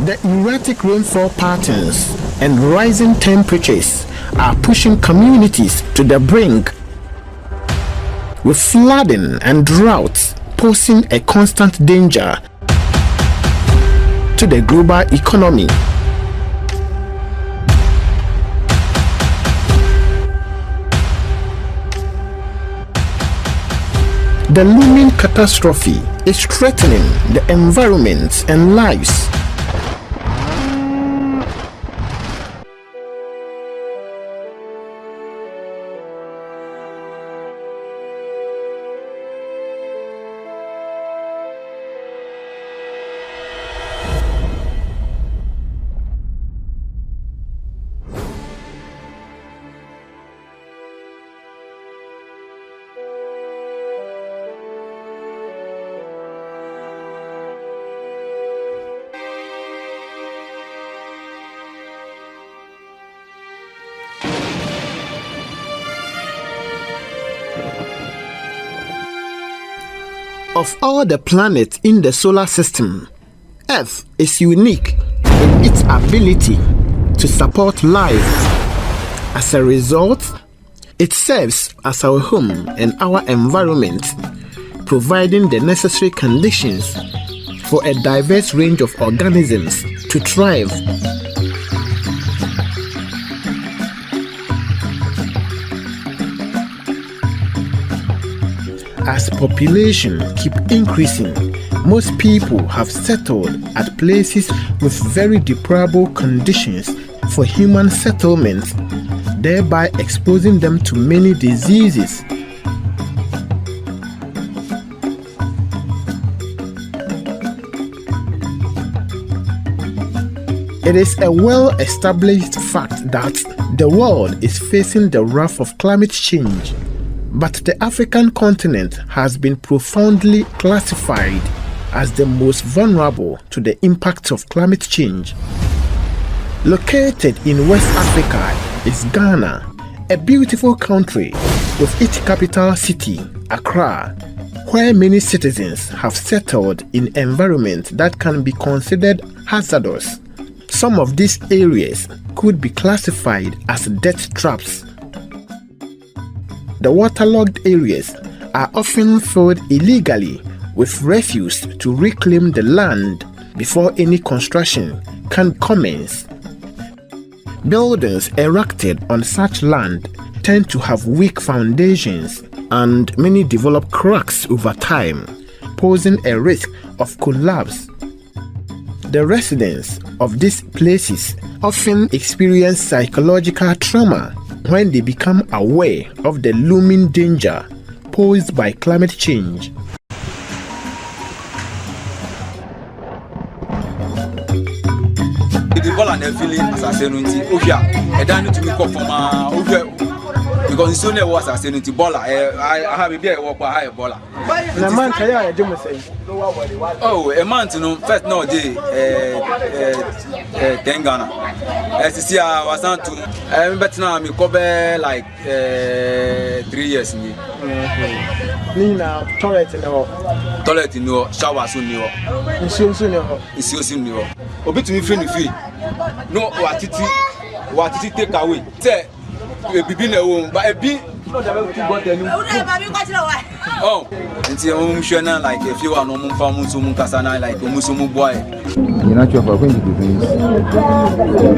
The erratic rainfall patterns and rising temperatures are pushing communities to the brink, with flooding and droughts posing a constant danger to the global economy. The looming catastrophe is threatening the environment and lives. Of all the planets in the solar system, Earth is unique in its ability to support life. As a result, it serves as our home and our environment, providing the necessary conditions for a diverse range of organisms to thrive. As population keep increasing, most people have settled at places with very deplorable conditions for human settlement, thereby exposing them to many diseases. It is a well-established fact that the world is facing the wrath of climate change. But the African continent has been profoundly classified as the most vulnerable to the impact of climate change. Located in West Africa is Ghana, a beautiful country with its capital city, Accra, where many citizens have settled in environments that can be considered hazardous. Some of these areas could be classified as death traps. The waterlogged areas are often filled illegally with refuse to reclaim the land before any construction can commence. Buildings erected on such land tend to have weak foundations, and many develop cracks over time, posing a risk of collapse. The residents of these places often experience psychological trauma when they become aware of the looming danger posed by climate change. Because it's only was I said Bola. I have a beer walk by high Bola. A month, I do say. Oh, a month, first no day, Tengana. As you see, I was not to, but now I'm cover like 3 years. Nina, toilet in the toilet in your shower soon. It's soon. A bit to me, friendly fee. No, what it take away. Say, be no, but a bit. Oh, and see, I'm sure now, like if you are no more famous, Kasana, like Musumu boy. You're not sure if I'm going to do this.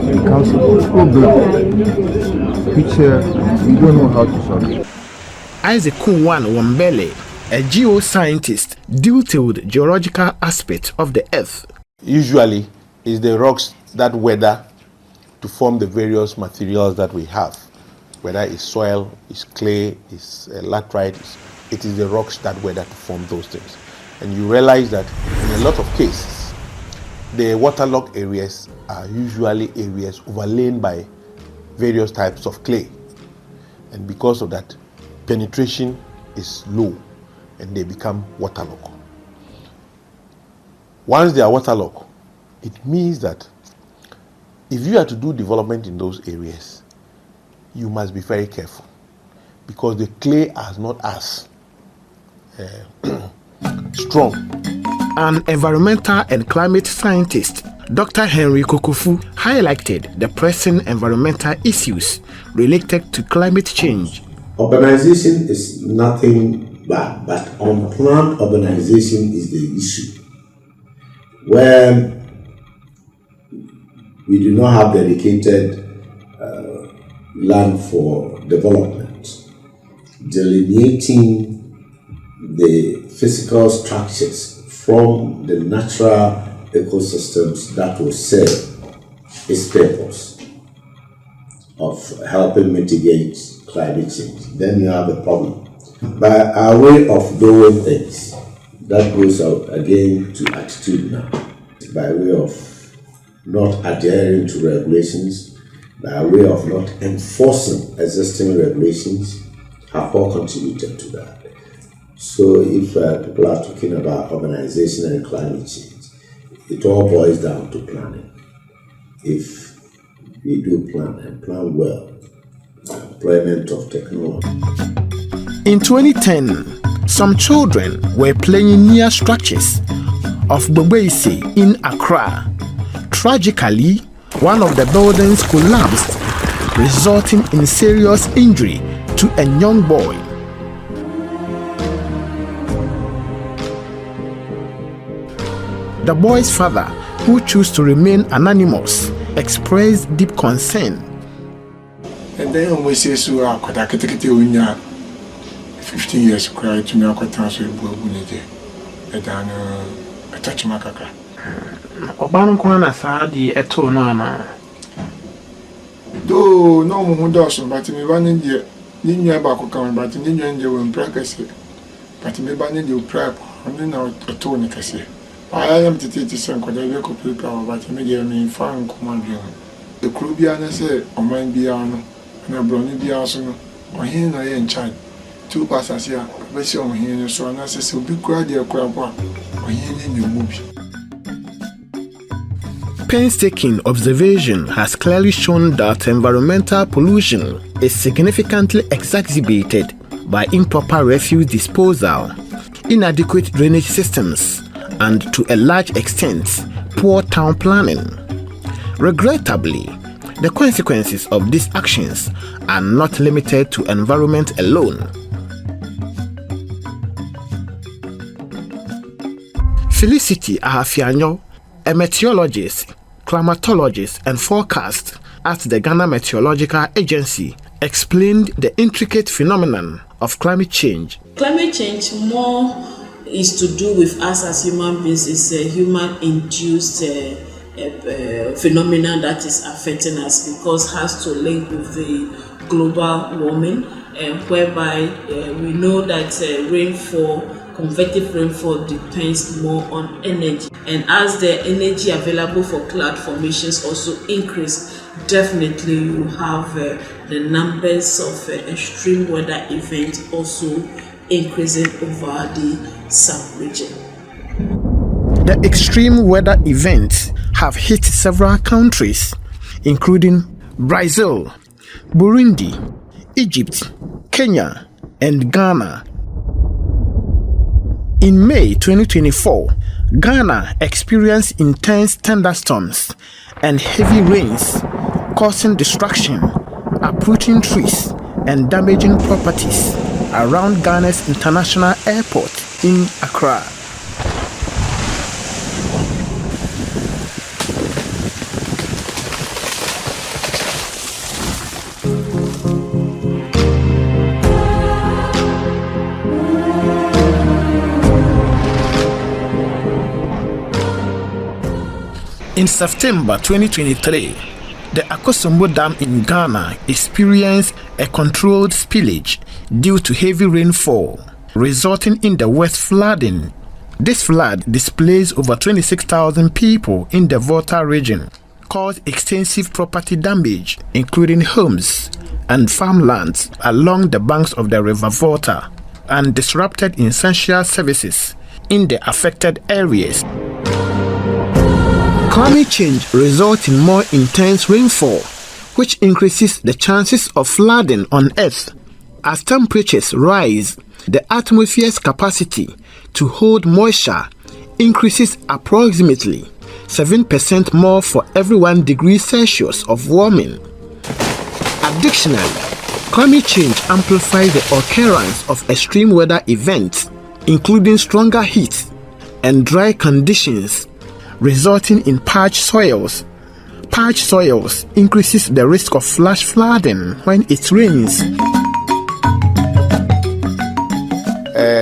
The council problem, which we don't know how to solve. Isaac Kunwan Wambele, a geoscientist, detailed the geological aspect of the Earth. Usually, it's the rocks that weather to form the various materials that we have. Whether it's soil, it's clay, it's laterite, it is the rocks that weather to form those things. And you realize that in a lot of cases, the waterlogged areas are usually areas overlain by various types of clay. And because of that, penetration is low and they become waterlogged. Once they are waterlogged, it means that if you are to do development in those areas, you must be very careful because the clay is not as strong. An environmental and climate scientist Dr. Henry Kokofu highlighted the pressing environmental issues related to climate change. Urbanization is nothing bad, but unplanned urbanization is the issue. Where we do not have dedicated land for development, delineating the physical structures from the natural ecosystems that will serve its purpose of helping mitigate climate change, then you have a problem. By our way of doing things, that goes out again to attitude now, by way of not adhering to regulations, by way of not enforcing existing regulations, have all contributed to that. So if people are talking about urbanization and climate change, it all boils down to planning. If we do plan and plan well, employment of technology. In 2010, some children were playing near structures of Bobeisi in Accra. Tragically, one of the buildings collapsed, resulting in serious injury to a young boy. The boy's father, who chose to remain anonymous, expressed deep concern. And then we say so, I could 15 years cry to me, I could transfer Bunity. And then I touch my caca. Obankwana Sadi eto nana. Though no one does, but me running the Ninya Bako coming, but Ninya and you in practice. But me banning you prep, and then out a tonic. I am to teach some Kodaviko people, but me in fine command. The Krubiana say, or mine Biano, and a brownie Biasono, or him I in charge. 2 passes here, but on here, so I say, be crowd your crab, or him in your movie. Painstaking observation has clearly shown that environmental pollution is significantly exacerbated by improper refuse disposal, inadequate drainage systems, and to a large extent, poor town planning. Regrettably, the consequences of these actions are not limited to environment alone. Felicity Ahafianyo, a meteorologist, climatologist, and forecaster at the Ghana Meteorological Agency, explained the intricate phenomenon of climate change. Climate change more is to do with us as human beings. It's a human-induced phenomenon that is affecting us because it has to link with the global warming, whereby we know that convective rainfall depends more on energy. And as the energy available for cloud formations also increase, definitely you have the numbers of extreme weather events also increasing over the sub-region. The extreme weather events have hit several countries, including Brazil, Burundi, Egypt, Kenya, and Ghana. In May 2024, Ghana experienced intense thunderstorms and heavy rains, causing destruction, uprooting trees, and damaging properties around Ghana's international airport in Accra. In September 2023, the Akosombo Dam in Ghana experienced a controlled spillage due to heavy rainfall, resulting in the worst flooding. This flood displaced over 26,000 people in the Volta region, caused extensive property damage, including homes and farmlands along the banks of the River Volta, and disrupted essential services in the affected areas. Climate change results in more intense rainfall, which increases the chances of flooding on Earth. As temperatures rise, the atmosphere's capacity to hold moisture increases approximately 7% more for every 1 degree Celsius of warming. Additionally, climate change amplifies the occurrence of extreme weather events, including stronger heat and dry conditions, resulting in parched soils. Parched soils increases the risk of flash flooding when it rains.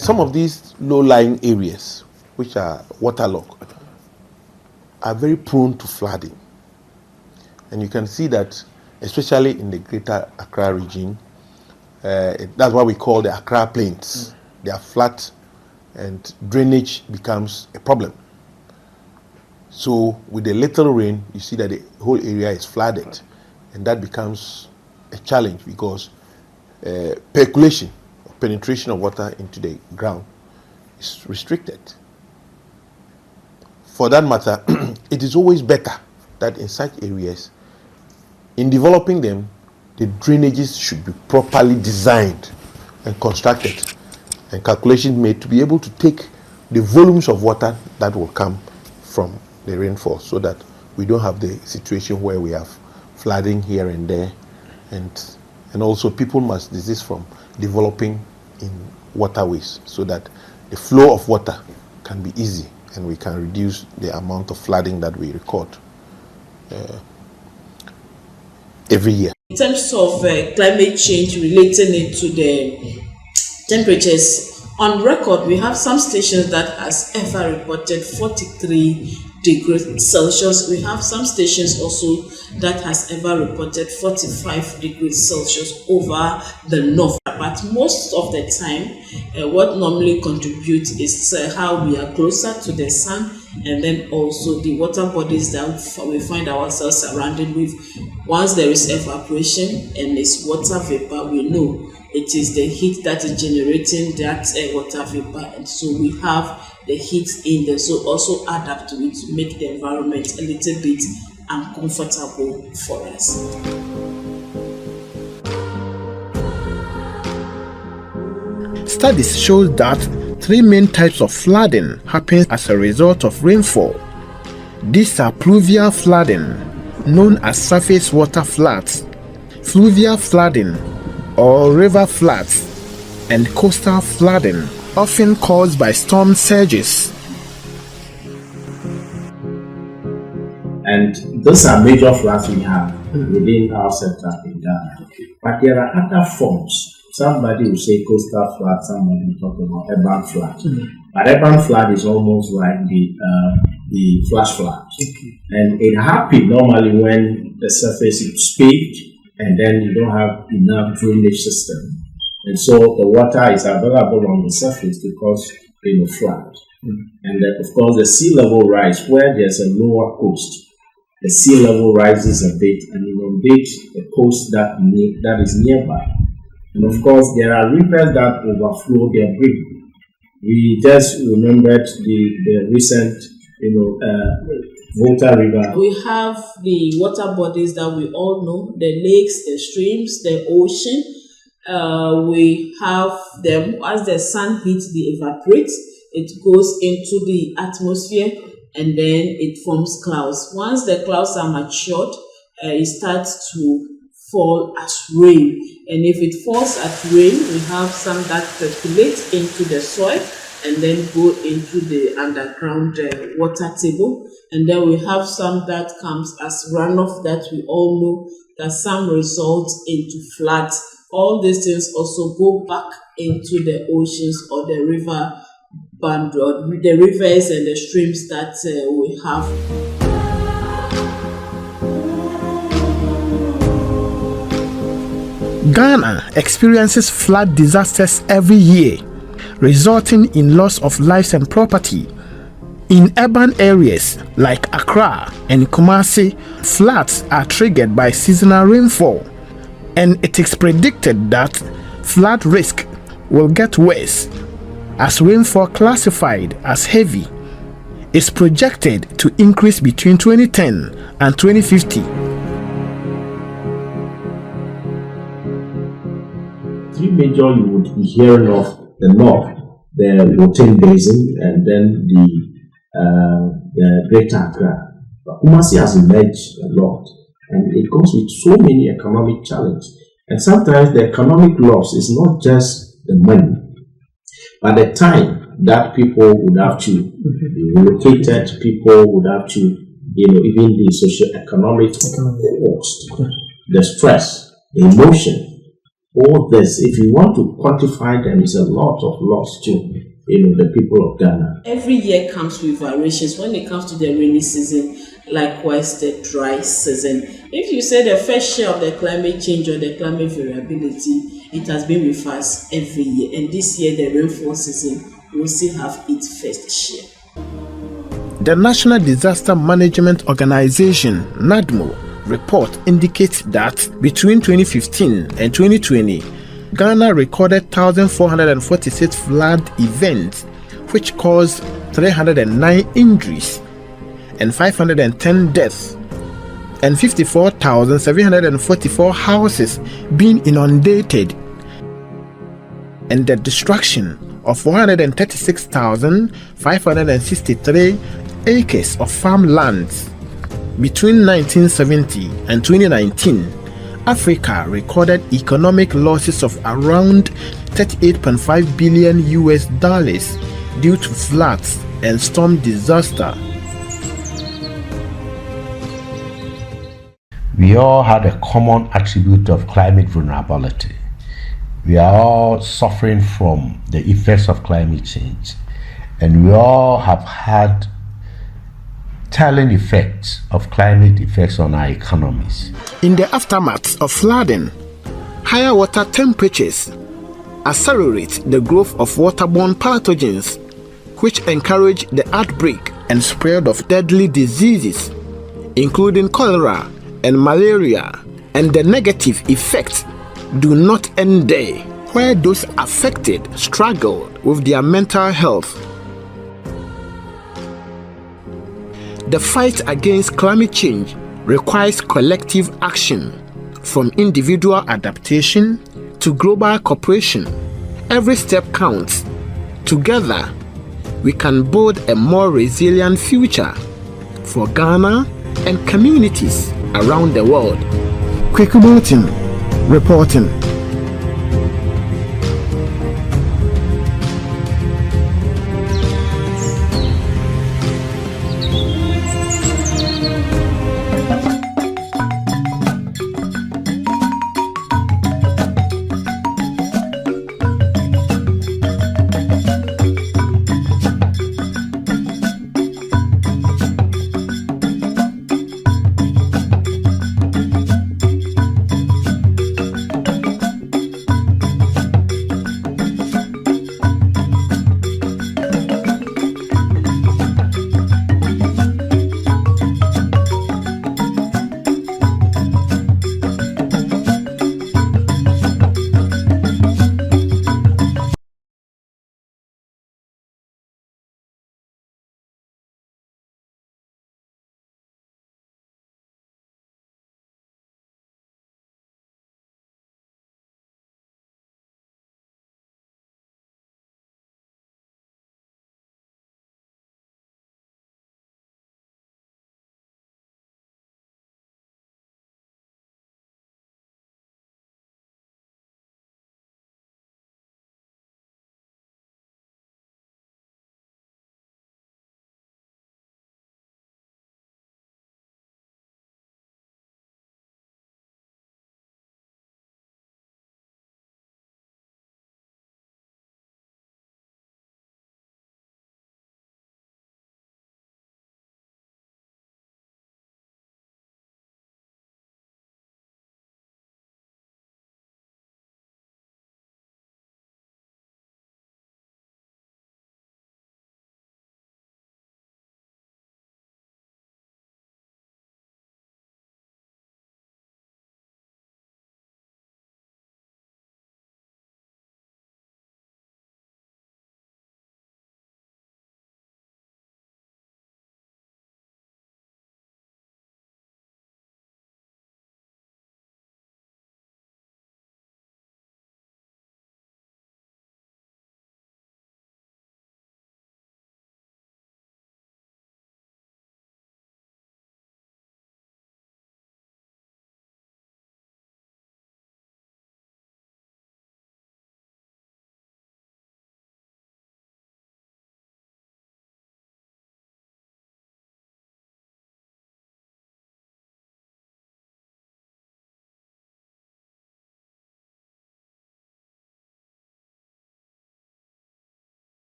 Some of these low-lying areas, which are waterlogged, are very prone to flooding. And you can see that, especially in the greater Accra region, that's what we call the Accra Plains. They are flat and drainage becomes a problem. So with the little rain, you see that the whole area is flooded, and that becomes a challenge because percolation, penetration of water into the ground is restricted. For that matter, it is always better that in such areas, in developing them, the drainages should be properly designed and constructed and calculations made to be able to take the volumes of water that will come from the rainfall, so that we don't have the situation where we have flooding here and there, and also people must desist from developing in waterways so that the flow of water can be easy and we can reduce the amount of flooding that we record every year. In terms of climate change, relating it to the temperatures, on record we have some stations that has ever reported 43 degrees Celsius. We have some stations also that has ever reported 45 degrees Celsius over the north. But most of the time, what normally contributes is how we are closer to the sun, and then also the water bodies that we find ourselves surrounded with. Once there is evaporation and it's water vapor, we know it is the heat that is generating that water vapor, and so we have the heat in there. So also add up to it to make the environment a little bit uncomfortable for us. Studies show that 3 main types of flooding happen as a result of rainfall. These are pluvial flooding, known as surface water floods, fluvial flooding or river floods, and coastal flooding, often caused by storm surges. And those are major floods we have within our sector in Ghana. But there are other forms. Somebody will say coastal flood, somebody will talk about urban flood. But urban flood is almost like the flash flood. And it happens normally when the surface is paved and then you don't have enough drainage system. And so the water is available on the surface to cause flood. And then, of course, the sea level rise, where there's a lower coast, the sea level rises a bit and inundates the coast that is nearby. And of course, there are rivers that overflow their brink. We just remembered the recent, Volta River. We have the water bodies that we all know, the lakes, the streams, the ocean. We have them, as the sun heats, they evaporate. It goes into the atmosphere and then it forms clouds. Once the clouds are matured, it starts to fall as rain. And if it falls as rain, we have some that percolate into the soil and then go into the underground water table. And then we have some that comes as runoff that we all know that some results into floods. All these things also go back into the oceans or the river band, or the rivers and the streams that we have. Ghana experiences flood disasters every year, resulting in loss of lives and property. In urban areas like Accra and Kumasi, floods are triggered by seasonal rainfall, and it is predicted that flood risk will get worse as rainfall classified as heavy is projected to increase between 2010 and 2050. Three major you would be hearing of: the north, the Wotin Basin, and then the Greater Accra. But Kumasi has emerged a lot, and it comes with so many economic challenges. And sometimes the economic loss is not just the money, but the time that people would have to be relocated, people would have to, even the socio-economic cost, the stress, the emotion, all this. If you want to quantify them, it's a lot of loss to the people of Ghana. Every year comes with variations. When it comes to the rainy season, likewise the dry season. If you say the first share of the climate change or the climate variability, it has been with us every year. And this year, the rainfall season will still have its first share. The National Disaster Management Organization, NADMO, report indicates that between 2015 and 2020, Ghana recorded 1,446 flood events, which caused 309 injuries and 510 deaths, and 54,744 houses being inundated, and the destruction of 436,563 acres of farmlands. Between 1970 and 2019, Africa recorded economic losses of around $38.5 billion due to floods and storm disaster. We all had a common attribute of climate vulnerability. We are all suffering from the effects of climate change, and we all have had telling effects of climate effects on our economies. In the aftermath of flooding, higher water temperatures accelerate the growth of waterborne pathogens, which encourage the outbreak and spread of deadly diseases, including cholera and malaria, and the negative effects do not end there, where those affected struggle with their mental health. The fight against climate change requires collective action, from individual adaptation to global cooperation. Every step counts. Together, we can build a more resilient future for Ghana and communities around the world. Quick Martin reporting.